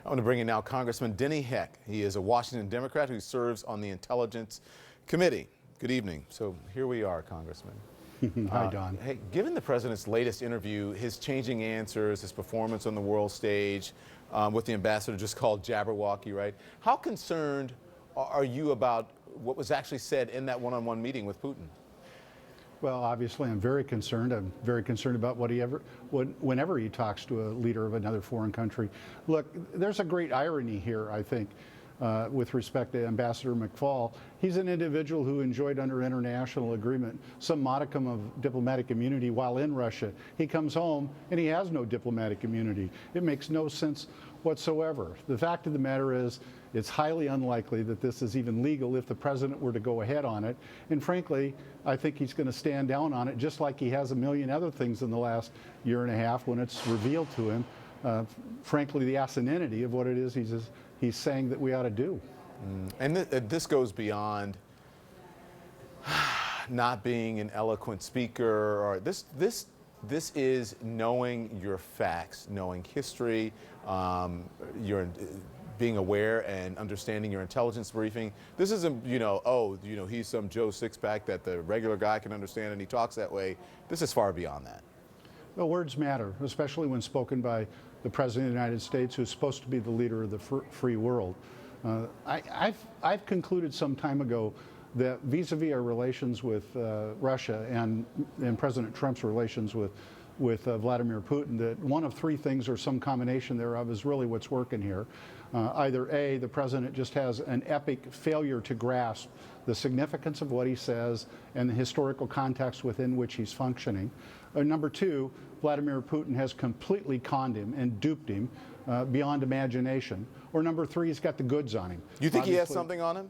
I want to bring in now Congressman Denny Heck. He is a Washington Democrat who serves on the Intelligence Committee. Good evening. So here we are, Congressman. Hi, Don. Hey, given the president's latest interview, his changing answers, his performance on the world stage with the ambassador just called Jabberwocky, right? How concerned are you about what was actually said in that one-on-one meeting with Putin? Well, obviously, I'm very concerned. I'm very concerned about whenever he talks to a leader of another foreign country. Look, there's a great irony here, I think, with respect to Ambassador McFaul. He's an individual who enjoyed under international agreement some modicum of diplomatic immunity while in Russia. He comes home and he has no diplomatic immunity. It makes no sense whatsoever. The fact of the matter is, it's highly unlikely that this is even legal if the president were to go ahead on it. And frankly, I think he's going to stand down on it, just like he has a million other things in the last year and a half when it's revealed to him, frankly, the asininity of what it is he's saying that we ought to do. And this goes beyond not being an eloquent speaker, or this is knowing your facts, knowing history, being aware and understanding your intelligence briefing. This isn't, he's some Joe Sixpack that the regular guy can understand and he talks that way. This is far beyond that. Well, words matter, especially when spoken by the President of the United States, who's supposed to be the leader of the free world. I've concluded some time ago that vis-a-vis our relations with Russia and President Trump's relations with Vladimir Putin, that one of three things or some combination thereof is really what's working here. Either A, the president just has an epic failure to grasp the significance of what he says and the historical context within which he's functioning. Or number two, Vladimir Putin has completely conned him and duped him beyond imagination. Or number three, he's got the goods on him. You think he has something on him?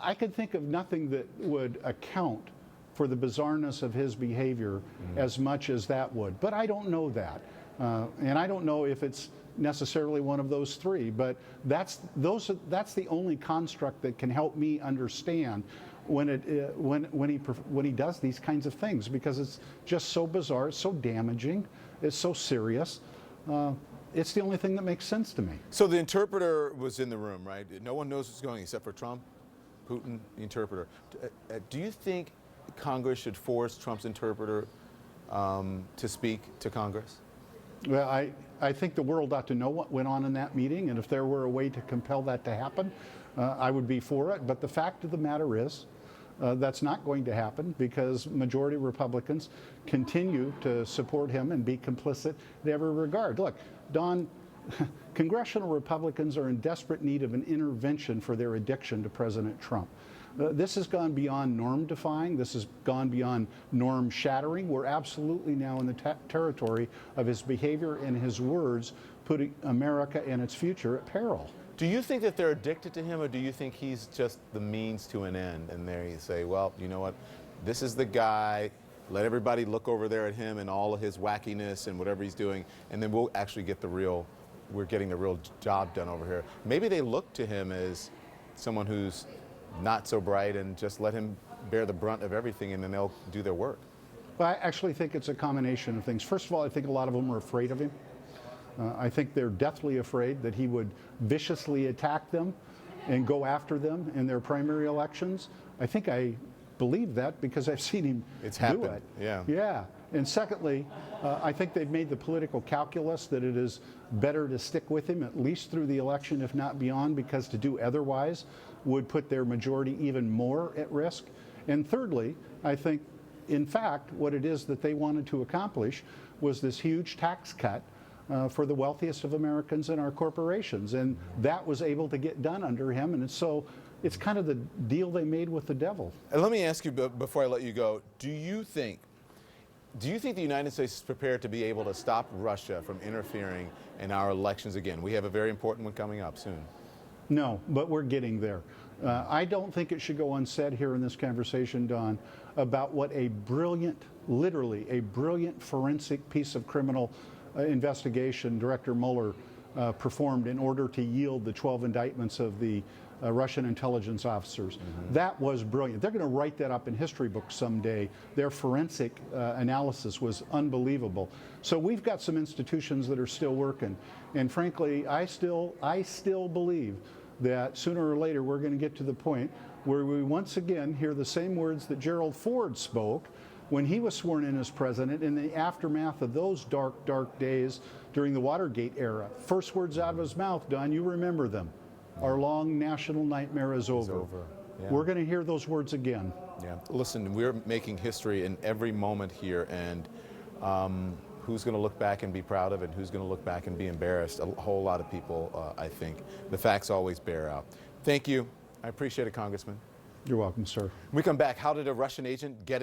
I could think of nothing that would account for the bizarreness of his behavior as much as that would. But I don't know that. And I don't know if it's necessarily one of those three, but that's the only construct that can help me understand when he does these kinds of things, because it's just so bizarre, it's so damaging, it's so serious. It's the only thing that makes sense to me. So the interpreter was in the room, right? No one knows what's going on except for Trump, Putin, the interpreter. Do you think Congress should force Trump's interpreter to speak to Congress? Well, I think the world ought to know what went on in that meeting, and if there were a way to compel that to happen, I would be for it. But the fact of the matter is, that's not going to happen, because majority Republicans continue to support him and be complicit in every regard. Look, Don, congressional Republicans are in desperate need of an intervention for their addiction to President Trump. This has gone beyond norm defying. This has gone beyond norm shattering. We're absolutely now in the territory of his behavior and his words putting America and its future at peril. Do you think that they're addicted to him, or do you think he's just the means to an end? And there you say, well, you know what? This is the guy. Let everybody look over there at him and all of his wackiness and whatever he's doing, and then we'll actually get we're getting the real job done over here. Maybe they look to him as someone who's not so bright, and just let him bear the brunt of everything, and then they'll do their work. Well, I actually think it's a combination of things. First of all, I think a lot of them are afraid of him. I think they're deathly afraid that he would viciously attack them and go after them in their primary elections. I believe that because I've seen him do it. Yeah. And secondly, I think they've made the political calculus that it is better to stick with him at least through the election, if not beyond, because to do otherwise would put their majority even more at risk. And thirdly, I think, in fact, what it is that they wanted to accomplish was this huge tax cut for the wealthiest of Americans and our corporations. And that was able to get done under him. And so it's kind of the deal they made with the devil. And let me ask you, before I let you go, do you think the United States is prepared to be able to stop Russia from interfering in our elections again? We have a very important one coming up soon. No, but we're getting there. I don't think it should go unsaid here in this conversation, Don, about what a brilliant, literally a brilliant forensic piece of criminal investigation Director Mueller performed in order to yield the 12 indictments of the Russian intelligence officers. That was brilliant. They're going to write that up in history books someday. Their forensic analysis was unbelievable. So we've got some institutions that are still working. And frankly, I still believe that sooner or later we're going to get to the point where we once again hear the same words that Gerald Ford spoke when he was sworn in as president in the aftermath of those dark, dark days during the Watergate era. First words out of his mouth, Don, you remember them. Our long national nightmare is over. Yeah. We're going to hear those words again. Yeah. Listen, we're making history in every moment here, and who's going to look back and be proud of it, and who's going to look back and be embarrassed? A whole lot of people, I think. The facts always bear out. Thank you. I appreciate it, Congressman. You're welcome, sir. When we come back, how did a Russian agent get in?